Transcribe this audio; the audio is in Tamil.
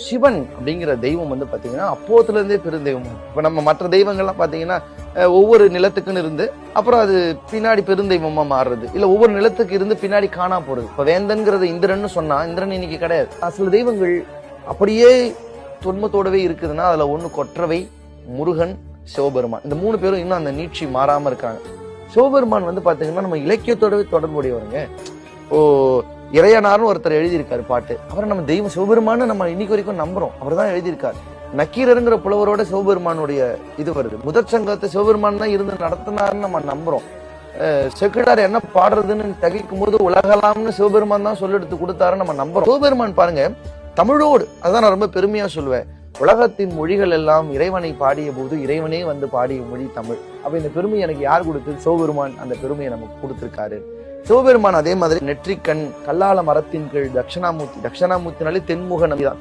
சிவன் அப்படிங்கிற தெய்வம் வந்து பாத்தீங்கன்னா அப்போத்துல இருந்தே பெருந்தெய்வம். இப்ப நம்ம மற்ற தெய்வங்கள்லாம் பாத்தீங்கன்னா ஒவ்வொரு நிலத்துக்குன்னு இருந்து அப்புறம் அது பின்னாடி பெருந்தெய்வமா மாறுறது, இல்ல ஒவ்வொரு நிலத்துக்கு இருந்து பின்னாடி காணா போறது. இப்ப வேந்தன்கிறது இந்திரன்னு சொன்னா இந்திரன் இன்னைக்கு கிடையாது. சில தெய்வங்கள் அப்படியே தொன்மத்தோடவே இருக்குதுன்னா அதுல ஒண்ணு கொற்றவை, முருகன், சிவபெருமான். இந்த 3 பேரும் இன்னும் அந்த நீட்சி மாறாம இருக்காங்க. சிவபெருமான் வந்து பாத்தீங்கன்னா நம்ம இலக்கியத்தோடவே தொடர்புடையவருங்க. ஓ, இறையனார்னு ஒருத்தர் எழுதியிருக்காரு பாட்டு. அவரை நம்ம தெய்வம் சிவபெருமான்னு நம்ம இன்னைக்கு வரைக்கும் நம்புறோம். அவர் தான் எழுதியிருக்காரு. நக்கீரருங்கிற புலவரோட சிவபெருமானுடைய இது வருது. முதற் சங்கத்தை சிவபெருமான் தான் இருந்து நடத்தினாருன்னு நம்ம நம்புறோம். செக்குடார் என்ன பாடுறதுன்னு தகிக்கும் போது உலகலாம்னு சிவபெருமான் தான் சொல்லெடுத்து கொடுத்தாருன்னு நம்ம நம்புறோம். சிவபெருமான் பாருங்க தமிழோடு, அதான் நான் ரொம்ப பெருமையா சொல்லுவேன், உலகத்தின் மொழிகள் எல்லாம் இறைவனை பாடிய போது இறைவனே வந்து பாடிய மொழி தமிழ். அப்ப இந்த பெருமை எனக்கு யார் கொடுத்தது? சிவபெருமான் அந்த பெருமையை நமக்கு கொடுத்திருக்காரு. சிவபெருமான் அதே மாதிரி நெற்றிக்கண், கல்லால மரத்தின் கீழ், தட்சிணாமூர்த்தி. தட்சிணாமூர்த்தினாலே தென்முக நம்பி தான்.